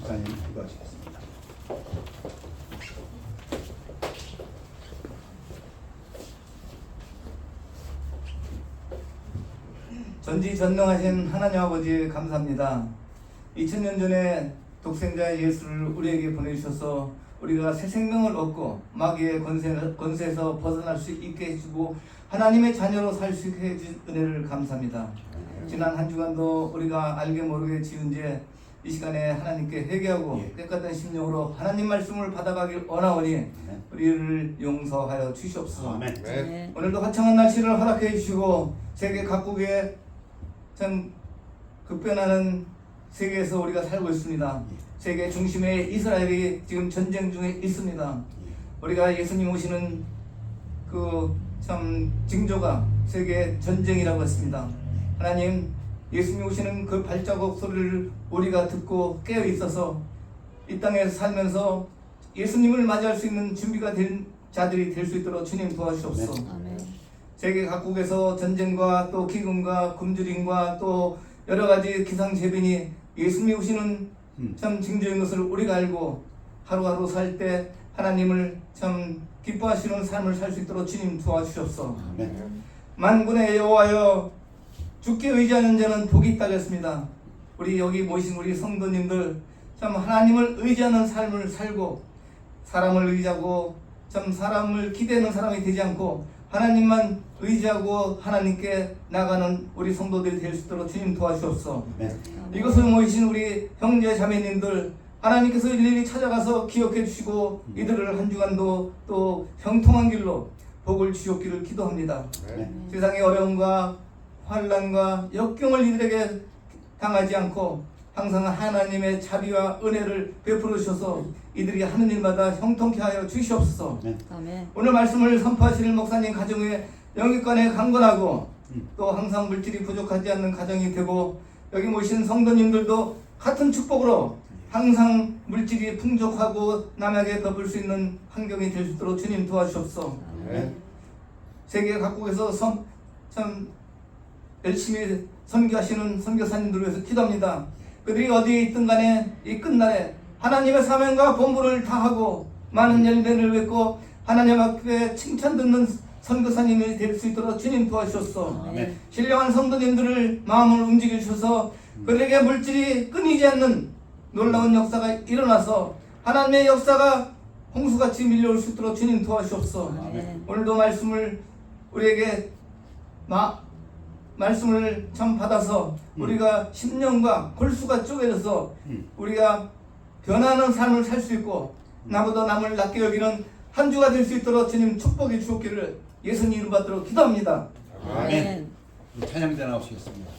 목사님 기도하시겠습니다. 전지전능하신 하나님 아버지 감사합니다. 2000년 전에 독생자 예수를 우리에게 보내주셔서 우리가 새 생명을 얻고 마귀의 권세에서 벗어날 수 있게 해주고 하나님의 자녀로 살 수 있게 해준 은혜를 감사합니다. 지난 한 주간도 우리가 알게 모르게 지은 죄 이 시간에 하나님께 회개하고 깨끗한 심령으로 하나님 말씀을 받아가길 원하오니 우리를 용서하여 주시옵소서. 오늘도 화창한 날씨를 허락해 주시고 세계 각국에 참 급변하는 세계에서 우리가 살고 있습니다. 세계 중심에 이스라엘이 지금 전쟁 중에 있습니다. 우리가 예수님 오시는 그 참 징조가 세계 전쟁이라고 했습니다. 하나님, 예수님 오시는 그 발자국 소리를 우리가 듣고 깨어 있어서 이 땅에서 살면서 예수님을 맞이할 수 있는 준비가 된 자들이 될 수 있도록 주님 도와주옵소서. 세계 각국에서 전쟁과 또 기근과 굶주림과 또 여러 가지 기상재변이 예수님이 오시는 참 징조인 것을 우리가 알고 하루하루 살 때 하나님을 참 기뻐하시는 삶을 살 수 있도록 주님 도와주옵소서. 만군의 여호와여, 주께 의지하는 자는 복이 있다 했습니다. 우리 여기 모신 우리 성도님들 참 하나님을 의지하는 삶을 살고 사람을 의지하고 참 사람을 기대는 사람이 되지 않고 하나님만 의지하고 하나님께 나가는 우리 성도들이 될 수 있도록 주님 도와주옵소서. 이것을 모이신 우리 형제 자매님들 하나님께서 일일이 찾아가서 기억해 주시고 이들을 한 주간도 또 형통한 길로 복을 주셨기를 기도합니다. 세상의 어려움과 환난과 역경을 이들에게 당하지 않고 항상 하나님의 자비와 은혜를 베풀어 주셔서 이들이 하는 일마다 형통케 하여 주시옵소서. 오늘 말씀을 선포하실 목사님 가정에 영육간에 강건하고 또 항상 물질이 부족하지 않는 가정이 되고 여기 모신 성도님들도 같은 축복으로 항상 물질이 풍족하고 남에게 덮을 수 있는 환경이 될 수 있도록 주님 도와주옵소서. 세계 각국에서 참 열심히 선교하시는 선교사님들을 위해서 기도합니다. 그들이 어디에 있든 간에 이 끝날에 하나님의 사명과 본분을 다하고 많은 열매를 맺고 하나님 앞에 칭찬 듣는 선교사님이 될 수 있도록 주님 도와주셔서 신령한 성도님들을 마음을 움직여 주셔서 그들에게 물질이 끊이지 않는 놀라운 역사가 일어나서 하나님의 역사가 홍수같이 밀려올 수 있도록 주님 도와주옵소서. 오늘도 말씀을 우리에게 말씀을 참 받아서 우리가 심령과 골수가 쪼개져서 우리가 변하는 삶을 살 수 있고 나보다 남을 낮게 여기는 한 주가 될 수 있도록 주님 축복해 주옵기를 예수님 이름 받도록 기도합니다. 아멘. 찬양대 나오시겠습니다.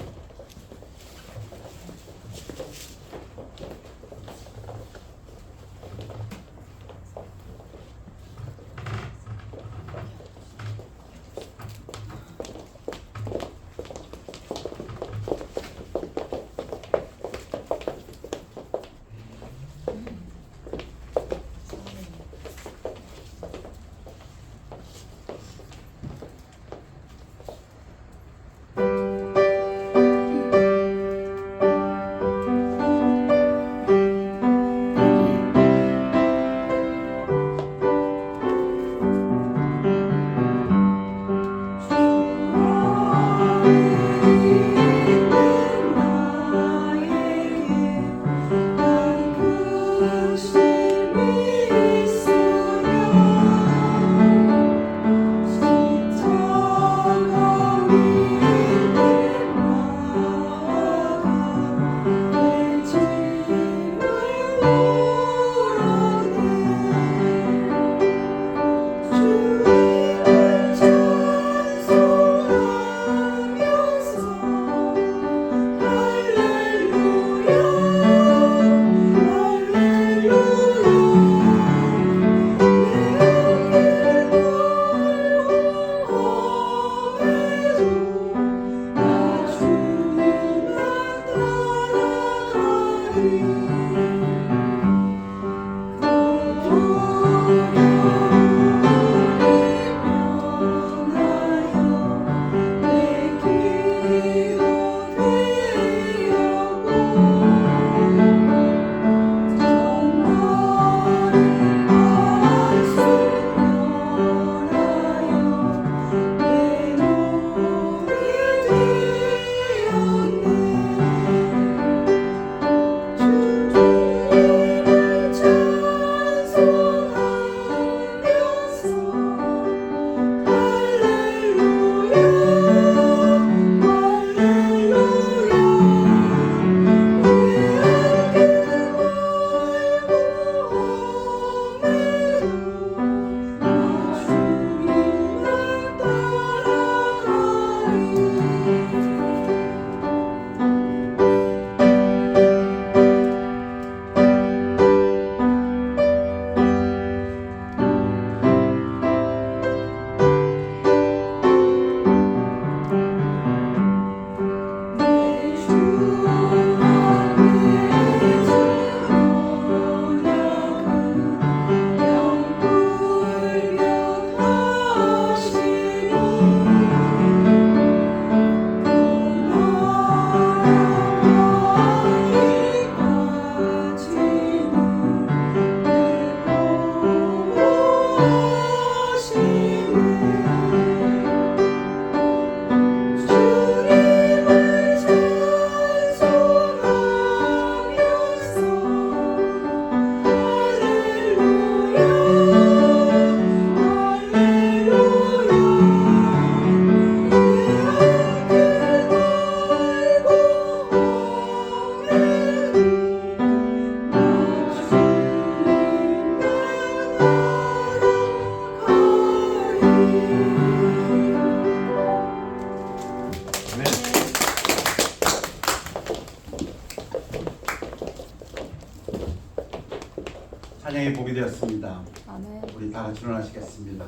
찬양이 보게 되었습니다. 아멘. 우리 다 같이 일어나시겠습니다.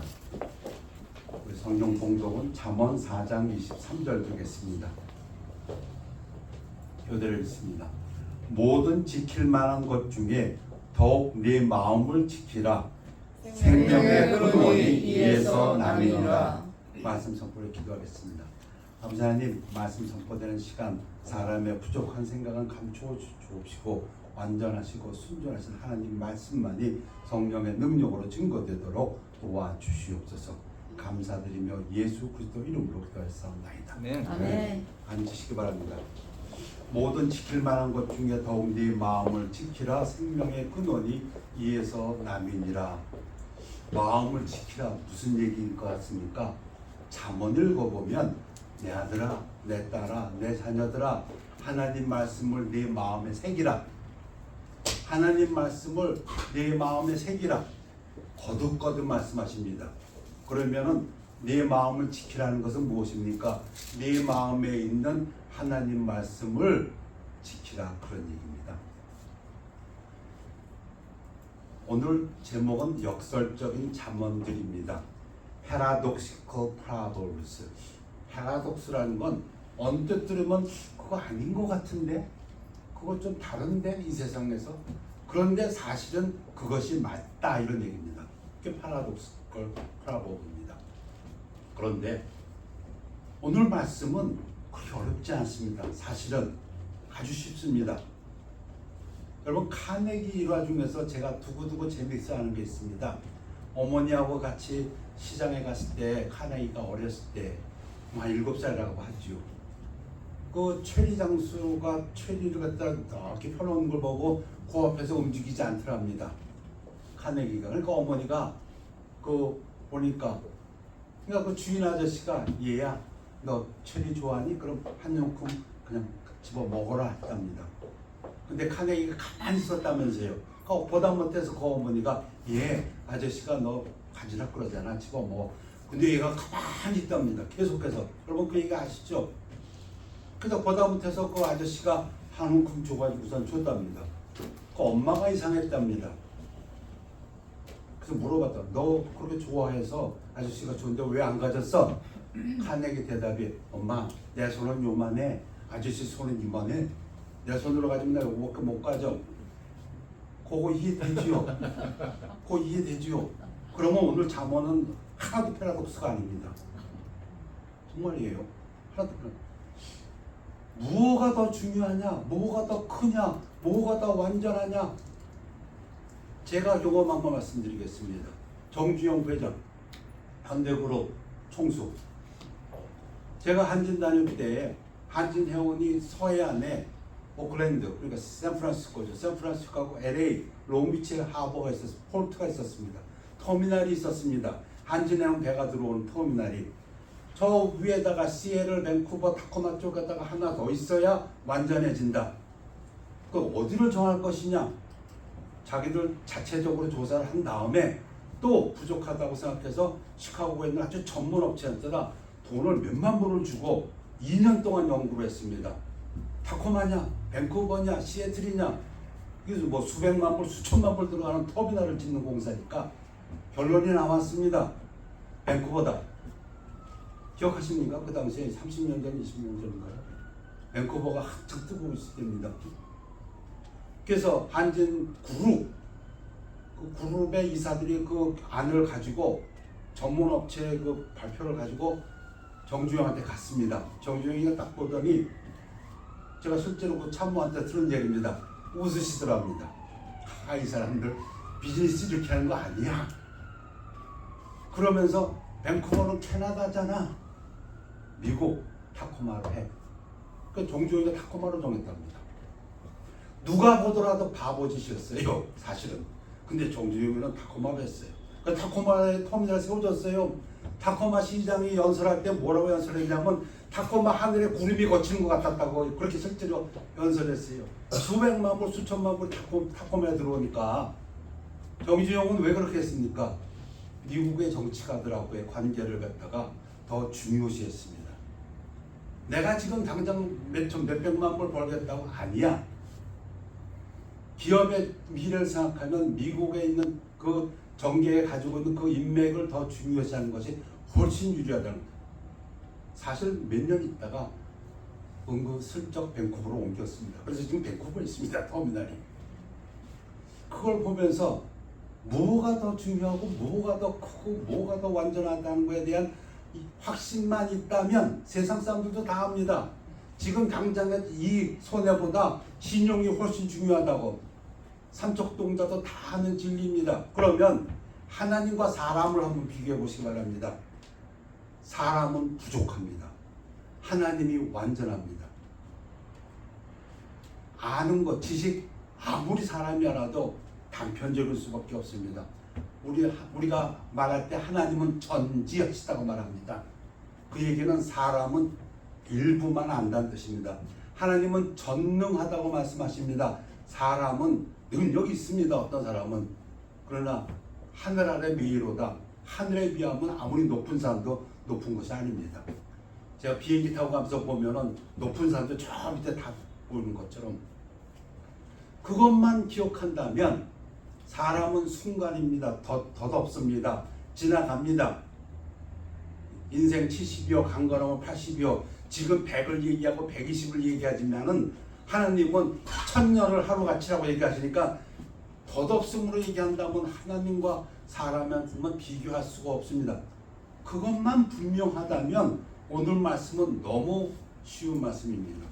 우리 성경 봉독은 잠언 4장 23절 드리겠습니다. 교대를 읽습니다. 모든 지킬 만한 것 중에 더욱 네 마음을 지키라. 생명의 근원이 이에서 남이니라. 말씀 선포를 기도하겠습니다. 아버지 하나님, 말씀 선포되는 시간 사람의 부족한 생각은 감추어 주옵시고 완전하시고 순전하신 하나님 말씀만이 성령의 능력으로 증거되도록 도와주시옵소서. 감사드리며 예수 그리스도 이름으로 기도하였사옵나이다. 아멘. 앉으시기 바랍니다. 모든 지킬 만한 것 중에 더욱 네 마음을 지키라. 생명의 근원이 이에서 남이니라. 마음을 지키라 무슨 얘기인 것 같습니까? 잠언을 읽어보면 내 아들아, 내 딸아, 내 자녀들아, 하나님 말씀을 네 마음에 새기라. 하나님 말씀을 내 마음에 새기라. 거듭거듭 말씀하십니다. 그러면은 내 마음을 지키라는 것은 무엇입니까? 내 마음에 있는 하나님 말씀을 지키라, 그런 얘기입니다. 오늘 제목은 역설적인 잠언들입니다. Paradoxical Proverbs. 패러독스라는 건 언뜻 들으면 그거 아닌 것 같은데, 그거 좀 다른데 이 세상에서, 그런데 사실은 그것이 맞다, 이런 얘기입니다. 그게 Paradoxical Proverbs입니다. 그런데 오늘 말씀은 그렇게 어렵지 않습니다. 사실은 아주 쉽습니다. 여러분, 카네기 일화 중에서 제가 두고두고 재밌어 하는 게 있습니다. 어머니하고 같이 시장에 갔을 때, 카네기가 어렸을 때 한 7살이라고 하죠. 그 체리 장수가 체리를 갖다 이렇게 펴놓은 걸 보고 그 앞에서 움직이지 않더랍니다. 카네기가. 그러니까 어머니가 그 보니까, 그러니까 그 주인 아저씨가 얘야, 너 체리 좋아하니? 그럼 한 움큼 그냥 집어 먹어라 했답니다. 근데 카네기가 가만히 있었다면서요. 그러니까 보다 못해서 그 어머니가 얘 아저씨가 너 가지라 그러잖아, 집어 먹어. 근데 얘가 가만히 있답니다. 계속해서. 여러분 그 얘기 아시죠? 그래서 보다 못해서 그 아저씨가 한 움큼 줘가지고 우선 줬답니다. 그 엄마가 이상했답니다. 그래서 물어봤다. 너 그렇게 좋아해서 아저씨가 줬는데 왜 안 가졌어? 카네기 대답이, 엄마 내 손은 요만해, 아저씨 손은 이만해. 내 손으로 가지면 내가 못 가져. 그거 이해되지요? 그거 이해되지요? 그러면 오늘 잠언은 하나도 패러독스가 아닙니다. 정말이에요. 하나도 무엇가 더 중요하냐? 뭐가 더 크냐? 뭐가 더 완전하냐? 제가 경험한 거 말씀드리겠습니다. 정주영 회장, 현대그룹 총수. 제가 한진 다닐 때 한진 해운이 서해안에 오클랜드, 그러니까 샌프란시스코죠. 샌프란시스코하고 LA, 롱비치 하버가 있었습니다. 포르트가 있었습니다. 터미널이 있었습니다. 한진해운 배가 들어오는 터미널이. 저 위에다가 시애틀, 밴쿠버, 타코마 쪽에다가 하나 더 있어야 완전해진다. 그 어디를 정할 것이냐? 자기들 자체적으로 조사를 한 다음에 또 부족하다고 생각해서 시카고에 있는 아주 전문 업체한테다 돈을 몇만 불을 주고 2년 동안 연구를 했습니다. 타코마냐, 밴쿠버냐, 시애틀이냐, 그래서 뭐 수백만 불, 수천만 불 들어가는 터미널을 짓는 공사니까 결론이 나왔습니다. 밴쿠버다. 기억하십니까? 그 당시에 30년 전, 20년 전인가요? 밴쿠버가 한창 뜨고 있을 때입니다. 그래서 한진 그룹, 그 그룹의 이사들이 그 안을 가지고 전문 업체 그 발표를 가지고 정주영한테 갔습니다. 정주영이가 딱 보더니, 제가 실제로 그 참모한테 들은 얘기입니다. 웃으시더랍니다. 아, 이 사람들 비즈니스 이렇게 하는 거 아니야. 그러면서 밴쿠버는 캐나다잖아. 미국 타코마로 해. 그 정주영이가 타코마로 정했답니다. 누가 보더라도 바보짓이었어요, 사실은. 근데 정주영이는 타코마로 했어요. 그 타코마에 터미널 세워졌어요. 타코마 시장이 연설할 때 뭐라고 연설했냐면 타코마 하늘에 구름이 거치는 것 같았다고 그렇게 실제로 연설했어요. 수백만 불, 수천만 불 타코마에 들어오니까. 정주영은 왜 그렇게 했습니까? 미국의 정치가들하고의 관계를 갖다가 더 중요시했습니다. 내가 지금 당장 몇백만 불 벌겠다고 아니야. 기업의 미래를 생각하면 미국에 있는 그 정계에 가지고 있는 그 인맥을 더 중요시하는 것이 훨씬 유리하다는 거예요. 사실 몇 년 있다가 은근슬쩍 밴쿠버로 옮겼습니다. 그래서 지금 밴쿠버에 있습니다. 터미널이. 그걸 보면서 뭐가 더 중요하고 뭐가 더 크고 뭐가 더 완전하다는 것에 대한 확신만 있다면 세상 사람들도 다 합니다. 지금 당장에 이 손해보다 신용이 훨씬 중요하다고 삼척동자도 다 아는 진리입니다. 그러면 하나님과 사람을 한번 비교해 보시기 바랍니다. 사람은 부족합니다. 하나님이 완전합니다. 아는 것, 지식 아무리 사람이 알아도 단편적일 수밖에 없습니다. 우리가 말할 때 하나님은 전지하시다고 말합니다. 그 얘기는 사람은 일부만 안다는 뜻입니다. 하나님은 전능하다고 말씀하십니다. 사람은 능력이 있습니다. 어떤 사람은. 그러나 하늘 아래 미로다. 하늘에 비하면 아무리 높은 산도 높은 것이 아닙니다. 제가 비행기 타고 가면서 보면은 높은 산도 저 밑에 다 보이는 것처럼 그것만 기억한다면 사람은 순간입니다. 덧없습니다. 지나갑니다. 인생 70이요, 강건하면 80이요. 지금 100을 얘기하고 120을 얘기하지만은 하나님은 1000년을 하루같이라고 얘기하시니까 덧없음으로 얘기한다면 하나님과 사람한테만 비교할 수가 없습니다. 그것만 분명하다면 오늘 말씀은 너무 쉬운 말씀입니다.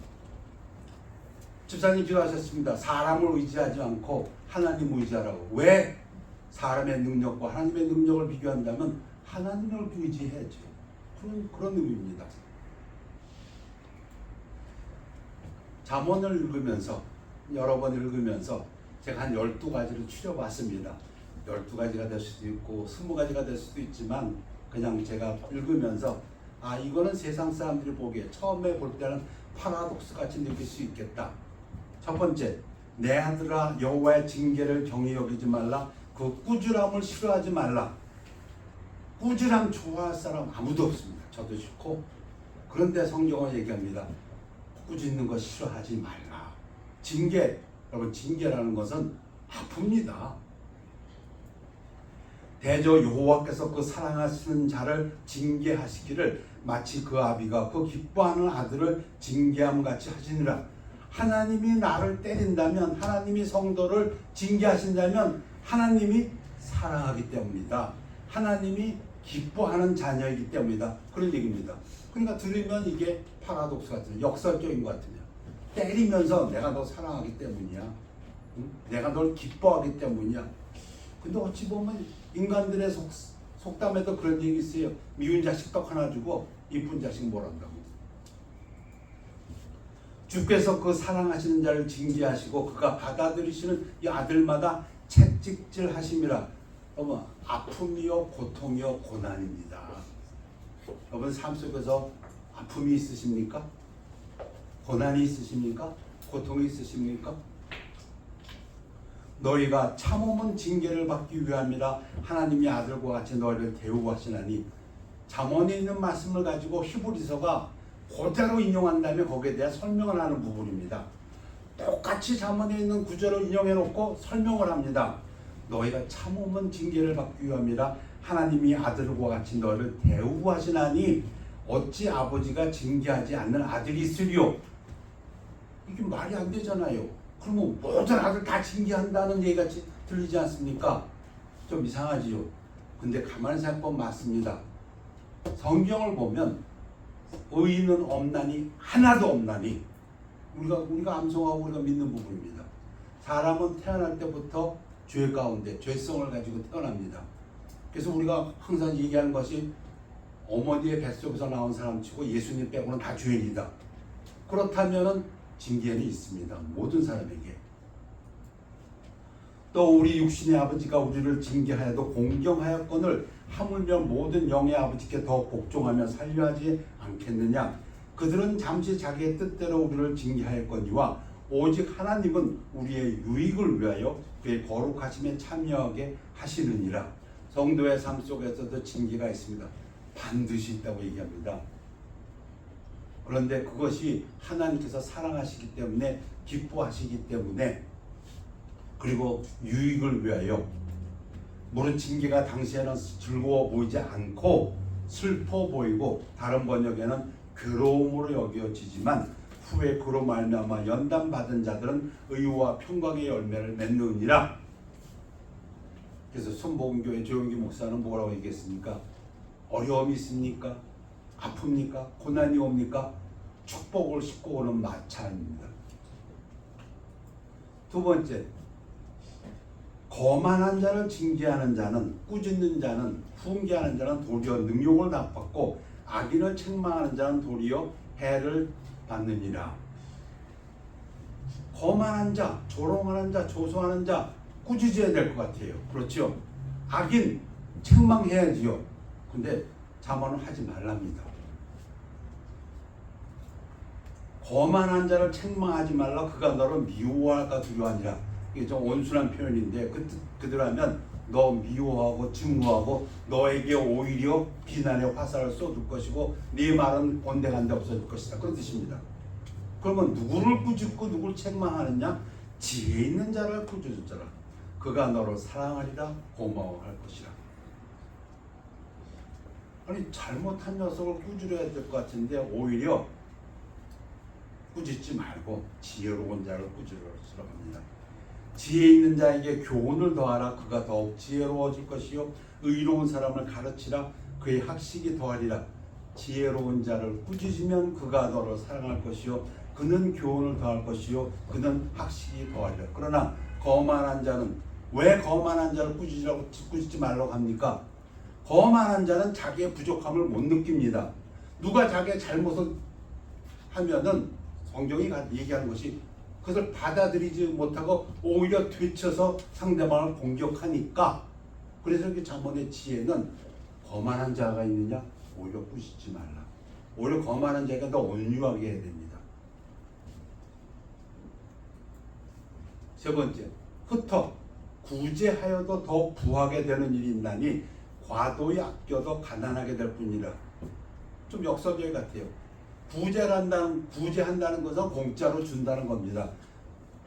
집사님 기도하셨습니다. 사람을 의지하지 않고 하나님을 의지하라고. 왜? 사람의 능력과 하나님의 능력을 비교한다면 하나님을 의지해야죠. 그런 의미입니다. 잠언을 읽으면서 여러 번 읽으면서 제가 한 12가지를 추려봤습니다. 12가지가 될 수도 있고 20가지가 될 수도 있지만 그냥 제가 읽으면서 이거는 세상 사람들이 보기에 처음에 볼 때는 파라독스 같이 느낄 수 있겠다. 첫 번째, 내 아들아 여호와의 징계를 경히 여기지 말라. 그 꾸지람을 싫어하지 말라. 꾸지람 좋아할 사람 아무도 없습니다. 저도 싫고. 그런데 성경은 얘기합니다. 꾸짖는 거 싫어하지 말라. 징계, 여러분 징계라는 것은 아픕니다. 대저 여호와께서 그 사랑하시는 자를 징계하시기를 마치 그 아비가 그 기뻐하는 아들을 징계함 같이 하시니라. 하나님이 나를 때린다면, 하나님이 성도를 징계하신다면 하나님이 사랑하기 때문이다. 하나님이 기뻐하는 자녀이기 때문이다. 그런 얘기입니다. 그러니까 들으면 이게 파라독스 같은, 역설적인 것 같으면 때리면서 내가 너 사랑하기 때문이야. 응? 내가 널 기뻐하기 때문이야. 근데 어찌 보면 인간들의 속담에도 그런 얘기 있어요. 미운 자식 떡 하나 주고 이쁜 자식 뭘 한다고. 주께서 그 사랑하시는 자를 징계하시고 그가 받아들이시는 이 아들마다 채찍질 하심이라. 여러분 아픔이요 고통이요 고난입니다. 여러분 삶 속에서 아픔이 있으십니까? 고난이 있으십니까? 고통이 있으십니까? 너희가 참음은 징계를 받기 위함이라. 하나님이 아들과 같이 너희를 대우하시나니. 잠언에 있는 말씀을 가지고 히브리서가 그대로 인용한다면 거기에 대한 설명을 하는 부분입니다. 똑같이 잠언에 있는 구절을 인용해 놓고 설명을 합니다. 너희가 참음은 징계를 받기 위함이라. 하나님이 아들과 같이 너희를 대우하시나니 어찌 아버지가 징계하지 않는 아들이 있으리요. 이게 말이 안 되잖아요. 그러면 모든 아들 다 징계한다는 얘기가 들리지 않습니까? 좀 이상하지요. 근데 가만히 생각해보면 맞습니다. 성경을 보면 의인은 없나니 하나도 없나니. 우리가 암송하고 우리가 믿는 부분입니다. 사람은 태어날 때부터 죄 가운데 죄성을 가지고 태어납니다. 그래서 우리가 항상 얘기하는 것이 어머니의 뱃속에서 나온 사람 치고 예수님 빼고는 다 죄인이다. 그렇다면은 징계는 있습니다. 모든 사람에게. 또 우리 육신의 아버지가 우리를 징계하여도 공경하였거늘 하물며 모든 영의 아버지께 더 복종하며 살려하지 않겠느냐. 그들은 잠시 자기의 뜻대로 우리를 징계하였거니와 오직 하나님은 우리의 유익을 위하여 그의 거룩하심에 참여하게 하시느니라. 성도의 삶 속에서도 징계가 있습니다. 반드시 있다고 얘기합니다. 그런데 그것이 하나님께서 사랑하시기 때문에, 기뻐하시기 때문에 그리고 유익을 위하여. 물은 징계가 당시에는 즐거워 보이지 않고 슬퍼 보이고 다른 번역에는 괴로움으로 여겨지지만 후에 그로 말미암아 연단 받은 자들은 의와 평강의 열매를 맺느니라. 그래서 순복음교회 조영기 목사는 뭐라고 얘기했습니까? 어려움이 있습니까? 아픕니까? 고난이 옵니까? 축복을 싣고 오는 마차입니다. 두 번째, 거만한 자를 징계하는 자는, 꾸짖는 자는, 훈계하는 자는 도리어 능욕을 답받고 악인을 책망하는 자는 도리어 해를 받느니라. 거만한 자, 조롱하는 자, 조소하는 자 꾸짖어야 될 것 같아요. 그렇죠? 악인 책망해야지요. 근데 잠언은 하지 말랍니다. 거만한 자를 책망하지 말라. 그가 너를 미워할까 두려워하니라. 이게 좀 온순한 표현인데 그대로 하면 너 미워하고 증오하고 너에게 오히려 비난의 화살을 쏟을 것이고 네 말은 온데간데 없어질 것이다. 그런 뜻입니다. 그러면 누구를 꾸짖고 누구를 책망하느냐? 지혜 있는 자를 꾸짖으라. 그가 너를 사랑하리라. 고마워할 것이라. 아니 잘못한 녀석을 꾸짖어야 될 것 같은데 오히려 꾸짖지 말고 지혜로운 자를 꾸짖으라고 합니다. 지혜 있는 자에게 교훈을 더하라. 그가 더욱 지혜로워질 것이요 의로운 사람을 가르치라. 그의 학식이 더하리라. 지혜로운 자를 꾸짖으면 그가 너를 사랑할 것이요 그는 교훈을 더할 것이요 그는 학식이 더하리라. 그러나 거만한 자는, 왜 거만한 자를 꾸짖지 말라고 합니까? 거만한 자는 자기의 부족함을 못 느낍니다. 누가 자기의 잘못을 하면은 성경이 얘기하는 것이 그것을 받아들이지 못하고 오히려 되쳐서 상대방을 공격하니까, 그래서 이렇게 잠언의 지혜는 거만한 자가 있느냐? 오히려 꾸짖지 말라. 오히려 거만한 자가 더 온유하게 해야 됩니다. 세 번째, 흩어 구제하여도 더 부하게 되는 일이 있나니 과도히 아껴도 가난하게 될 뿐이라. 좀 역설적 같아요. 구제한다는 것은 공짜로 준다는 겁니다.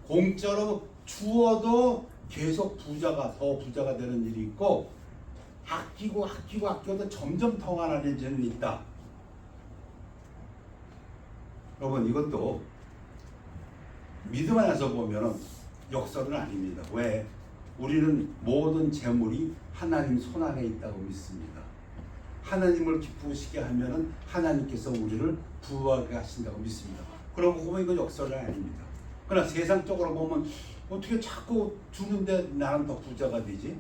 공짜로 주어도 계속 더 부자가 되는 일이 있고, 아껴도 점점 더 가난해지는 일이 있다. 여러분, 이것도 믿음 안에서 보면 역설은 아닙니다. 왜? 우리는 모든 재물이 하나님 손안에 있다고 믿습니다. 하나님을 기쁘시게 하면은 하나님께서 우리를 부하게 하신다고 믿습니다. 그러고 보면 이건 역설은 아닙니다. 그러나 세상적으로 보면 어떻게 자꾸 주는데 나는 더 부자가 되지?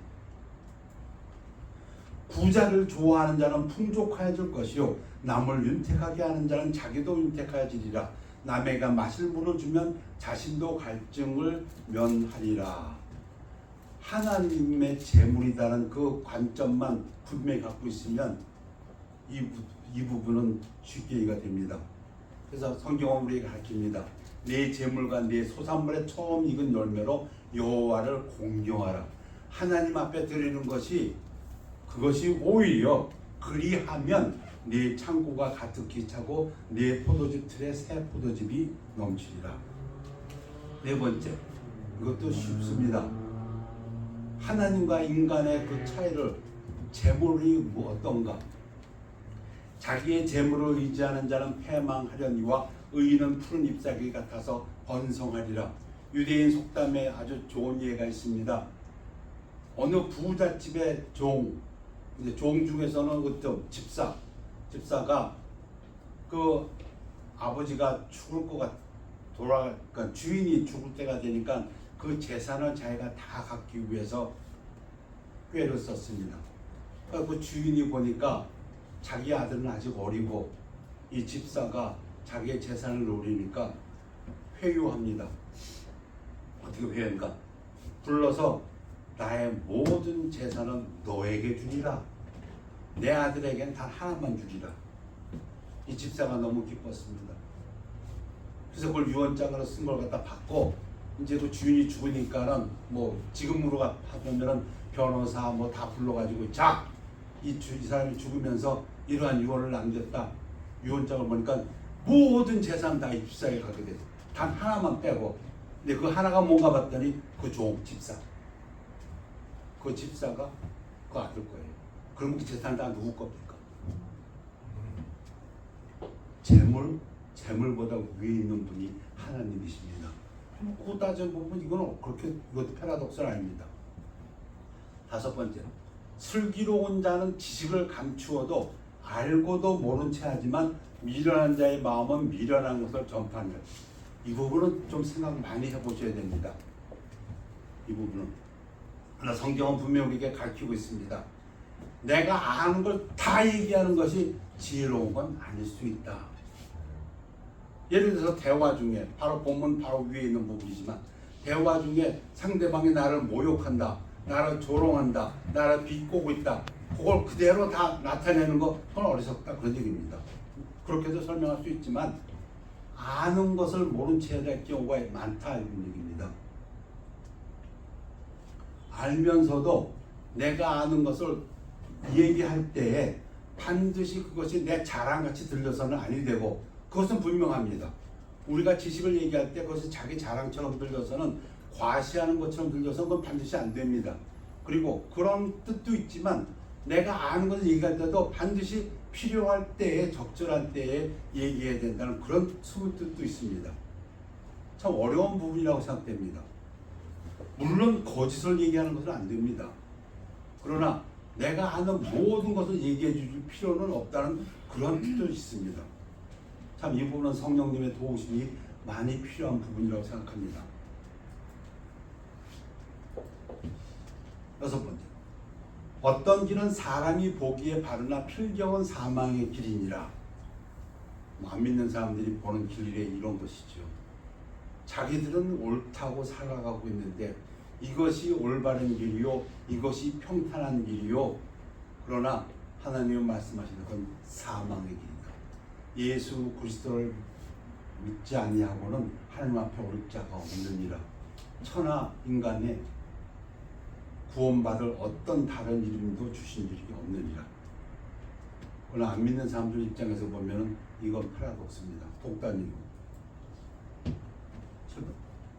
부자를 좋아하는 자는 풍족하여질 것이요 남을 윤택하게 하는 자는 자기도 윤택하여지리라. 남에게 마실 물을 주면 자신도 갈증을 면하리라. 하나님의 재물이라는 그 관점만 분명히 갖고 있으면 이 부분은 쉽게 이해가 됩니다. 그래서 성경은 우리에게 가르칩니다. 내 재물과 내 소산물의 처음 익은 열매로 여호와를 공경하라. 하나님 앞에 드리는 것이, 그것이 오히려 그리하면 내 창고가 가득히 차고 내 포도즙 틀에 새 포도즙이 넘치리라. 네 번째, 이것도 쉽습니다. 하나님과 인간의 그 차이를, 재물이 어떤가? 자기의 재물을 의지하는 자는 패망하려니와 의인은 푸른 잎사귀 같아서 번성하리라. 유대인 속담에 아주 좋은 예가 있습니다. 어느 부잣집의 이제 종 중에서는 그때 집사가 그 아버지가 죽을 것 그러니까 주인이 죽을 때가 되니까 그 재산을 자기가 다 갖기 위해서 꾀를 썼습니다. 그 주인이 보니까 자기 아들은 아직 어리고 이 집사가 자기의 재산을 노리니까 회유합니다. 어떻게 회유합니까? 불러서 나의 모든 재산은 너에게 주리라. 내 아들에게는 단 하나만 주리라. 이 집사가 너무 기뻤습니다. 그래서 그걸 유언장으로 쓴 걸 갖다 받고, 이제 그 주인이 죽으니까는 뭐 지금으로 하면은 변호사 뭐 다 불러가지고 이 사람이 죽으면서 이러한 유언을 남겼다. 유언장을 보니까 모든 재산 다 이 집사에게 가게 돼. 단 하나만 빼고 근데 그 하나가 뭔가 봤더니 그 집사. 그 집사가 그 아들 거예요. 그럼 그 재산 다 누구 겁니까? 재물보다 위에 있는 분이 하나님이십니다. 그 따져보면 이건 그렇게 이것도 패러독스 아닙니다. 다섯 번째, 슬기로운 자는 지식을 감추어도 알고도 모른 채 하지만 미련한 자의 마음은 미련한 것을 전파하는 것. 이 부분은 좀 생각 많이 해보셔야 됩니다. 이 부분은. 그러나 성경은 분명히 우리에게 가르치고 있습니다. 내가 아는 걸 다 얘기하는 것이 지혜로운 건 아닐 수 있다. 예를 들어서 대화 중에 바로 본문 바로 위에 있는 부분이지만 대화 중에 상대방이 나를 모욕한다, 나를 조롱한다, 나를 비꼬고 있다. 그걸 그대로 다 나타내는 거 그건 어리석다 그런 얘기입니다. 그렇게도 설명할 수 있지만 아는 것을 모른 채 해야 될 경우가 많다 이런 얘기입니다. 알면서도 내가 아는 것을 얘기할 때에 반드시 그것이 내 자랑같이 들려서는 아니 되고 그것은 분명합니다. 우리가 지식을 얘기할 때 그것이 자기 자랑처럼 들려서는 과시하는 것처럼 들려서는 그건 반드시 안 됩니다. 그리고 그런 뜻도 있지만 내가 아는 것을 얘기할 때도 반드시 필요할 때에 적절한 때에 얘기해야 된다는 그런 숨은 뜻도 있습니다. 참 어려운 부분이라고 생각됩니다. 물론 거짓을 얘기하는 것은 안 됩니다. 그러나 내가 아는 모든 것을 얘기해 줄 필요는 없다는 그런 뜻도 있습니다. 참 이 부분은 성령님의 도우심이 많이 필요한 부분이라고 생각합니다. 여섯 번째, 어떤 길은 사람이 보기에 바르나 필경은 사망의 길이니라. 안 믿는 사람들이 보는 길에 이런 것이죠. 자기들은 옳다고 살아가고 있는데 이것이 올바른 길이요, 이것이 평탄한 길이요. 그러나 하나님은 말씀하시는 건 사망의 길이다. 예수 그리스도를 믿지 아니하고는 하나님 앞에 올 자가 없느니라. 천하 인간의 구원받을 어떤 다른 이름도 주신 일이 없느니라. 그러나 안 믿는 사람들 입장에서 보면 이건 패러독스입니다. 독단이고.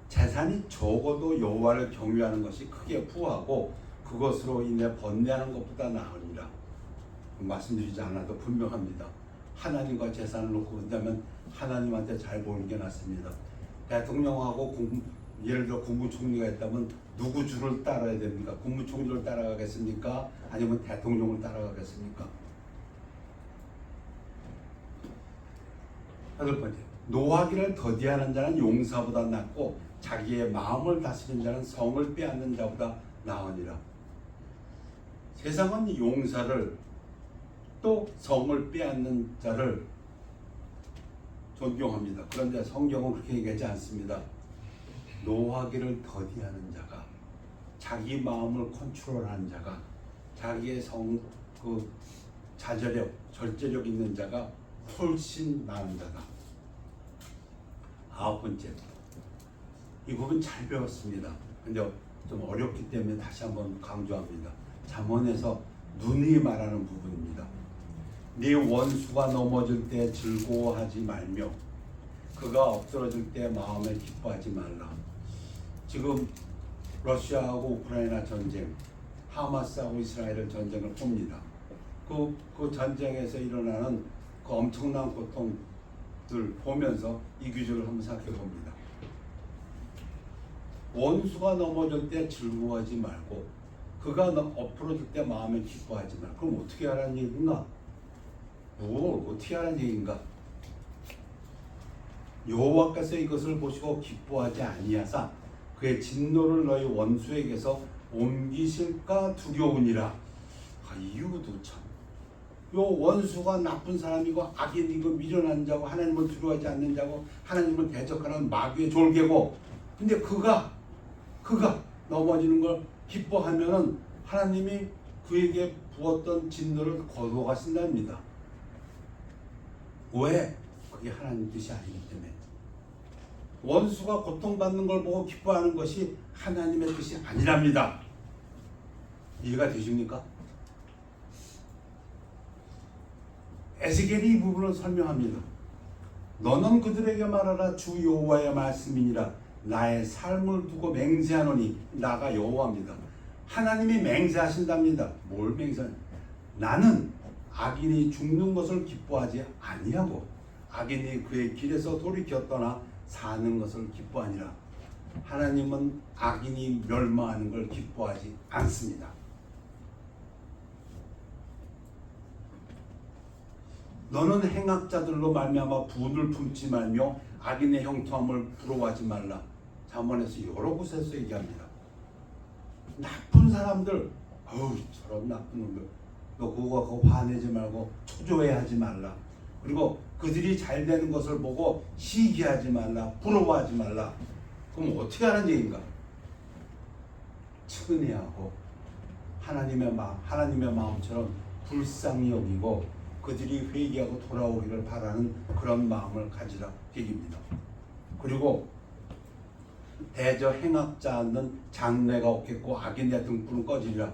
재산이 적어도 여호와를 경외하는 것이 크게 부하고 그것으로 인해 번뇌하는 것보다 나으니라. 말씀드리지 않아도 분명합니다. 하나님과 재산을 놓고 본다면 하나님한테 잘 보이는 게 낫습니다. 대통령하고 예를 들어 국무총리가 있다면 누구 줄을 따라야 됩니까? 국무총리를 따라가겠습니까? 아니면 대통령을 따라가겠습니까? 여덟 번째, 노하기를 더디하는 자는 용사보다 낫고 자기의 마음을 다스리는 자는 성을 빼앗는 자보다 나으니라. 세상은 용사를 또 성을 빼앗는 자를 존경합니다. 그런데 성경은 그렇게 얘기하지 않습니다. 노하기를 더디하는 자가, 자기 마음을 컨트롤하는 자가, 자기의 자제력, 절제력 있는 자가 훨씬 나은 자다. 아홉 번째, 이 부분 잘 배웠습니다. 근데 좀 어렵기 때문에 다시 한번 강조합니다. 잠언에서 눈이 말하는 부분입니다. 네 원수가 넘어질 때 즐거워하지 말며 그가 엎드러질 때 마음에 기뻐하지 말라. 지금 러시아하고 우크라이나 전쟁, 하마스하고 이스라엘 전쟁을 봅니다. 그 전쟁에서 일어나는 그 엄청난 고통들 보면서 이 규절을 한번 생각해 봅니다. 원수가 넘어질 때 즐거워하지 말고 그가 엎드러질 때 마음에 기뻐하지 말라. 그럼 어떻게 하라는 얘기인가? 뭘 어떻게 하라는 얘기인가? 여호와께서 이것을 보시고 기뻐하지 아니하사 그의 진노를 너희 원수에게서 옮기실까 두려우니라. 이유도 참. 요 원수가 나쁜 사람이고 악인이고 미련한 자고 하나님을 두려워하지 않는 자고 하나님을 대적하는 마귀의 졸개고, 근데 그가 넘어지는 걸 기뻐하면은 하나님이 그에게 부었던 진노를 거두어가신답니다. 왜? 그게 하나님 뜻이 아니기 때문에. 원수가 고통받는 걸 보고 기뻐하는 것이 하나님의 뜻이 아니랍니다. 이해가 되십니까? 에스겔이 이 부분을 설명합니다. 너는 그들에게 말하라. 주 여호와의 말씀이니라. 나의 삶을 두고 맹세하노니 나가 여호와입니다. 하나님이 맹세하신답니다. 뭘 맹세하냐? 나는 악인이 죽는 것을 기뻐하지 아니하고 악인이 그의 길에서 돌이켜 떠나 사는 것을 기뻐하니라. 하나님은 악인이 멸망하는 걸 기뻐하지 않습니다. 너는 행악자들로 말미암아 분을 품지 말며 악인의 형통함을 부러워하지 말라. 잠언에서 여러 곳에서 얘기합니다. 나쁜 사람들, 어우 저런 나쁜 놈들, 너 그거 화내지 말고 초조해하지 말라. 그리고 그들이 잘 되는 것을 보고 시기하지 말라, 부러워하지 말라. 그럼 어떻게 하는 얘기인가? 측은해하고 하나님의 마음처럼 불쌍히 여기고 그들이 회개하고 돌아오기를 바라는 그런 마음을 가지라 얘기입니다. 그리고 대저 행악자는 장래가 없겠고 악인의 등불은 꺼지리라.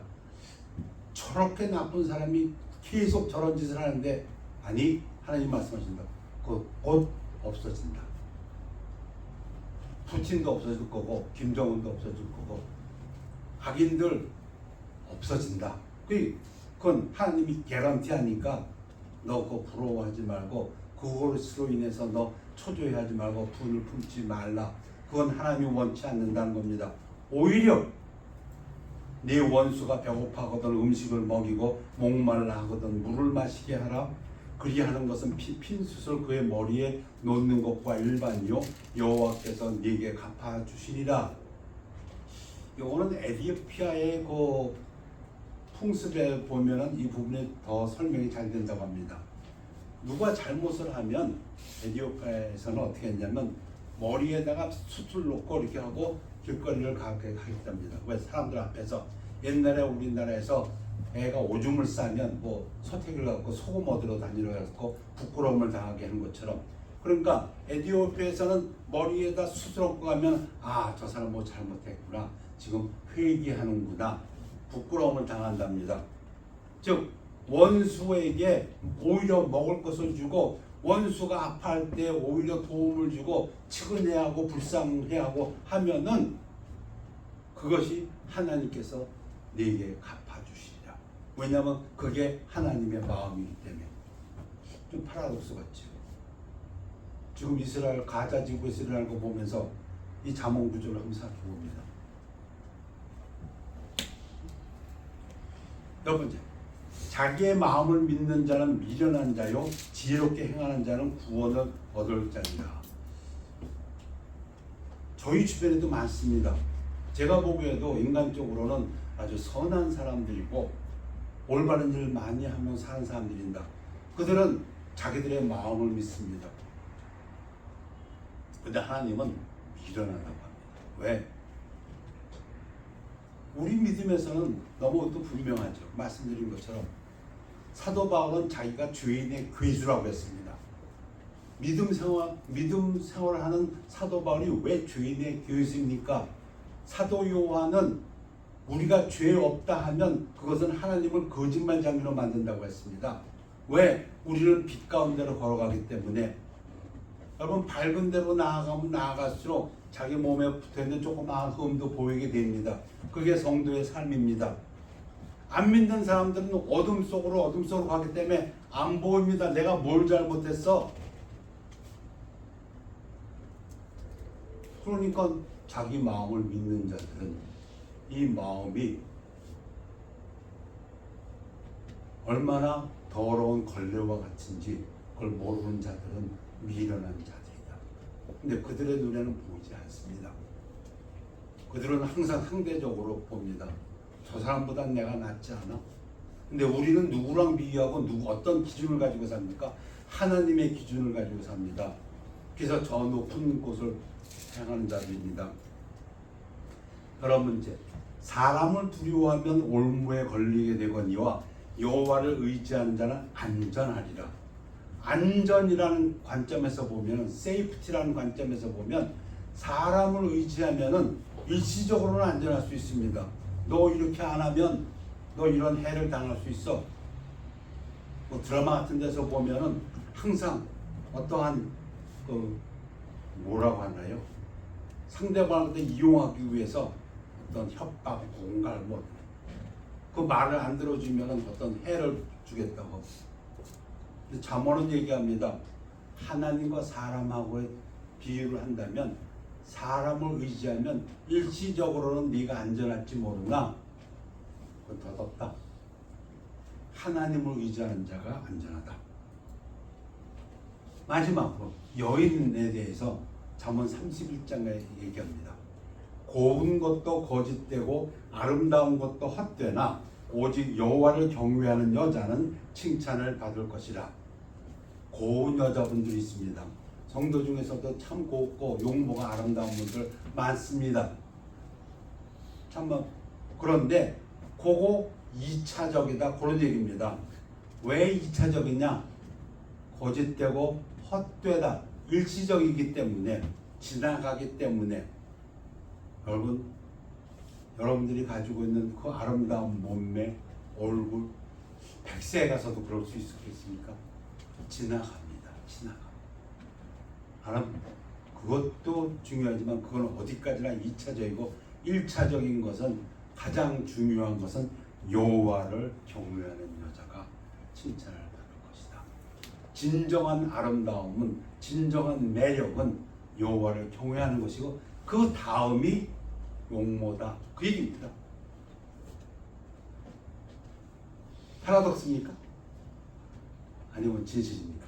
저렇게 나쁜 사람이 계속 저런 짓을 하는데 아니 하나님 말씀하신다. 곧 없어진다. 푸틴도 없어질 거고 김정은도 없어질 거고 악인들 없어진다. 그건 하나님이 개런티하니까 너 그거 부러워하지 말고 그것으로 인해서 너 초조해하지 말고 분을 품지 말라. 그건 하나님이 원치 않는다는 겁니다. 오히려 네 원수가 배고파하거든 음식을 먹이고 목말라 하거든 물을 마시게 하라. 그리하는 것은 핀숯을 그의 머리에 놓는 것과 일반이요 여호와께서 네게 갚아주시리라. 이거는 에티오피아의 그 풍습에 보면은 이 부분에 더 설명이 잘 된다고 합니다. 누가 잘못을 하면 에티오피아에서는 어떻게 했냐면 머리에다가 숯을 놓고 이렇게 하고 길거리를 가게 하겠답니다. 왜 사람들 앞에서 옛날에 우리나라에서 애가 오줌을 싸면 뭐 소태기를 갖고 소금 얻으러 다니러 가고 부끄러움을 당하게 하는 것처럼 그러니까 에티오피아에서는 머리에다 숯을 얹고 가면 아 저 사람 뭐 잘못했구나 지금 회개하는구나 부끄러움을 당한답니다. 즉 원수에게 오히려 먹을 것을 주고 원수가 아파할 때 오히려 도움을 주고 측은해하고 불쌍해하고 하면은 그것이 하나님께서 내게 갚아주시리라. 왜냐하면 그게 하나님의 마음이기 때문에. 좀 파라독스 같죠. 지금 이스라엘 가자 지구 이스라엘 거 보면서 이 잠언 구절을 한번 생각해 봅니다. 네 번째, 자기의 마음을 믿는 자는 미련한 자요 지혜롭게 행하는 자는 구원을 얻을 자니라. 저희 주변에도 많습니다. 제가 보기에도 인간적으로는 아주 선한 사람들이고 올바른 일을 많이 하며 사는 사람들인다. 그들은 자기들의 마음을 믿습니다. 근데 하나님은 미련하다고 합니다. 왜? 우리 믿음에서는 너무 또 분명하죠. 말씀드린 것처럼 사도 바울은 자기가 죄인의 괴수라고 했습니다. 믿음 생활을 하는 사도 바울이 왜 죄인의 괴수입니까? 사도 요한은 우리가 죄 없다 하면 그것은 하나님을 거짓말장이로 만든다고 했습니다. 왜? 우리는 빛 가운데로 걸어가기 때문에. 여러분 밝은 데로 나아가면 나아갈수록 자기 몸에 붙어있는 조그마한 흠도 보이게 됩니다. 그게 성도의 삶입니다. 안 믿는 사람들은 어둠 속으로 가기 때문에 안 보입니다. 내가 뭘 잘못했어? 그러니까 자기 마음을 믿는 자들은 이 마음이 얼마나 더러운 걸레와 같은지 그걸 모르는 자들은 미련한 자들이다. 근데 그들의 눈에는 보이지 않습니다. 그들은 항상 상대적으로 봅니다. 저 사람보다 내가 낫지 않아? 근데 우리는 누구랑 비교하고 어떤 기준을 가지고 삽니까? 하나님의 기준을 가지고 삽니다. 그래서 저 높은 곳을 향하는 자들입니다. 여러분 문제. 사람을 두려워하면 올무에 걸리게 되거니와 여호와를 의지하는 자는 안전하리라. 안전이라는 관점에서 보면, 세이프티라는 관점에서 보면 사람을 의지하면은 일시적으로는 안전할 수 있습니다. 너 이렇게 안 하면 너 이런 해를 당할 수 있어. 뭐 드라마 같은 데서 보면은 항상 어떠한 뭐라고 하나요? 상대방한테 이용하기 위해서 어떤 협박, 공갈 그 말을 안 들어주면 어떤 해를 주겠다고. 잠언은 얘기합니다. 하나님과 사람하고의 비유를 한다면 사람을 의지하면 일시적으로는 네가 안전할지 모르나 그건 덧없다. 하나님을 의지하는 자가 안전하다. 마지막으로 여인에 대해서 잠언 31장에 얘기합니다. 고운 것도 거짓되고 아름다운 것도 헛되나 오직 여호와를 경외하는 여자는 칭찬을 받을 것이라. 고운 여자분들이 있습니다. 성도 중에서도 참 곱고 용모가 아름다운 분들 많습니다. 참 그런데 그거 2차적이다 그런 얘기입니다. 왜 2차적이냐? 거짓되고 헛되다. 일시적이기 때문에, 지나가기 때문에. 여러분들이 가지고 있는 그 아름다운 몸매, 얼굴, 100세에 가서도 그럴 수 있겠습니까? 지나갑니다. 그것도 중요하지만 그건 어디까지나 2차적이고 1차적인 것은, 가장 중요한 것은 여호와를 경외하는 여자가 칭찬을 받을 것이다. 진정한 아름다움은, 진정한 매력은 여호와를 경외하는 것이고 그 다음이 용모다. 그 얘기입니다. 패러독스입니까? 아니면 진실입니까?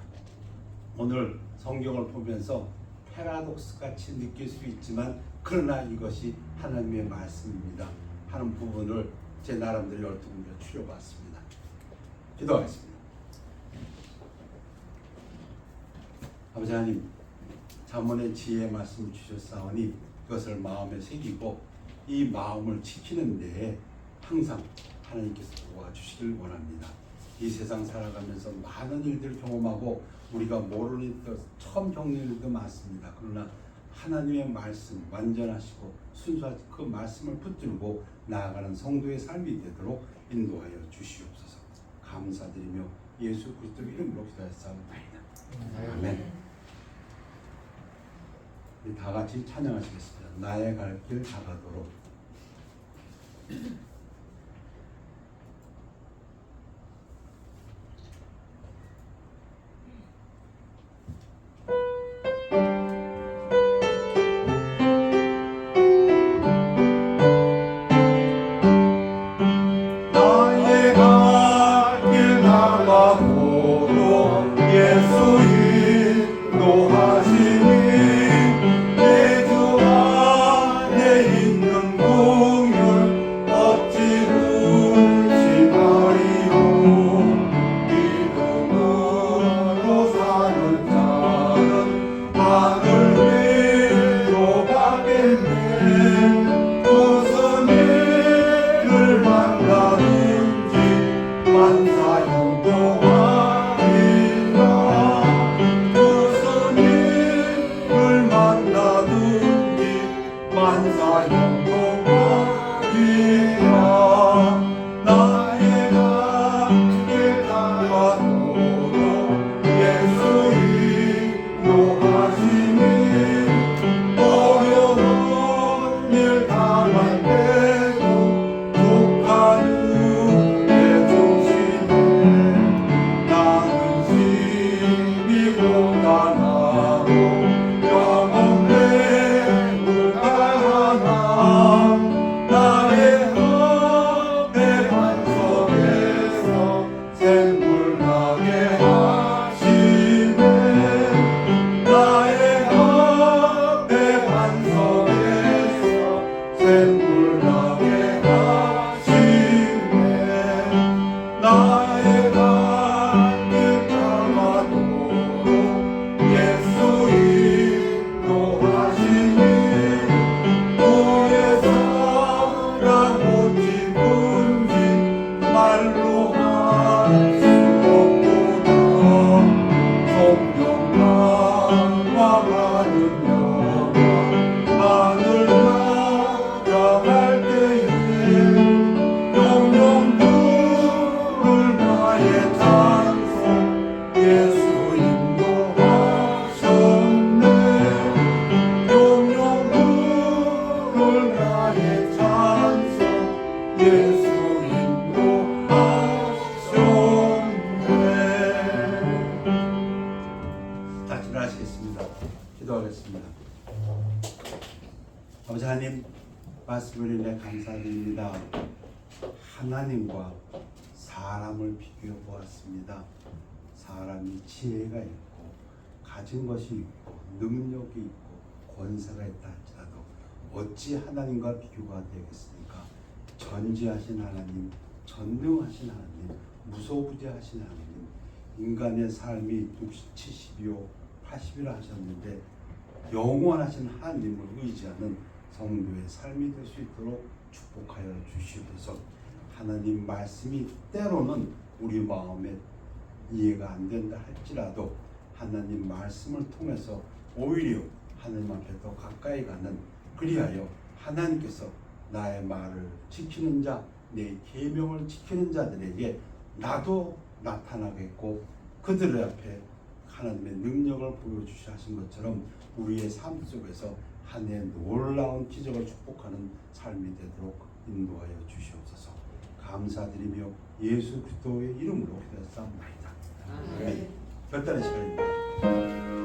오늘 성경을 보면서 패러독스 같이 느낄 수 있지만 그러나 이것이 하나님의 말씀입니다 하는 부분을 제 나름대로 열두군데 추려봤습니다. 기도하겠습니다. 아버지 하나님, 잠언의 지혜의 말씀을 주셨사오니 그것을 마음에 새기고 이 마음을 지키는 데에 항상 하나님께서 도와주시길 원합니다. 이 세상 살아가면서 많은 일들을 경험하고 우리가 모르는 일들, 처음 겪는 일도 많습니다. 그러나 하나님의 말씀 완전하시고 순수하신 그 말씀을 붙들고 나아가는 성도의 삶이 되도록 인도하여 주시옵소서. 감사드리며 예수 그리스도 이름으로 기도하였사옵나이다. 아멘. 우리 다 같이 찬양하시겠습니다. 나의 갈 길 다가도록. 나의 갈 길 다가도록 예수 인도하시니 내 주 안에 있는 공연 어찌 의심하리요. 믿음으로 사는 자는 하늘 위로 가겠네. 무슨 일을 만나든지 만사형통하리라. 무슨 일을 만나든지 만사형통하리라. 나의 갈 길 다가도록 예수 인도하시니 어려운 일 당할 때도 독하는 내 조심해. 나는 심히 고단하고 영혼의 무가하나 나의 앞에 반석에서 샘물 나게 하시네. 나의 앞에 반석에서 샘물 나게 하시네. 나의 갈 길 다가도록 예수 인도하시니 후에 사랑 못 집은지 말로 할 수 없구나. 성령 강화하는 영광 하늘 날아갈 때에 은혜 감사드립니다. 하나님과 사람을 비교해 보았습니다. 사람이 지혜가 있고 가진 것이 있고 능력이 있고 권세가 있다 할지라도 어찌 하나님과 비교가 되겠습니까? 전지하신 하나님, 전능하신 하나님, 무소부재하신 하나님, 인간의 삶이 60, 70이요 80이라 하셨는데 영원하신 하나님을 의지하는 성도의 삶이 될 수 있도록 축복하여 주시옵소서. 하나님 말씀이 때로는 우리 마음에 이해가 안 된다 할지라도 하나님 말씀을 통해서 오히려 하나님 앞에 더 가까이 가는, 그리하여 하나님께서 나의 말을 지키는 자, 내 계명을 지키는 자들에게 나도 나타나겠고 그들 앞에 하나님의 능력을 보여주시 하신 것처럼 우리의 삶 속에서 한 해 놀라운 기적을 축복하는 삶이 되도록 인도하여 주시옵소서. 감사드리며 예수 그리스도의 이름으로 기도했사옵나이다. 아멘. 별단의 시간입니다.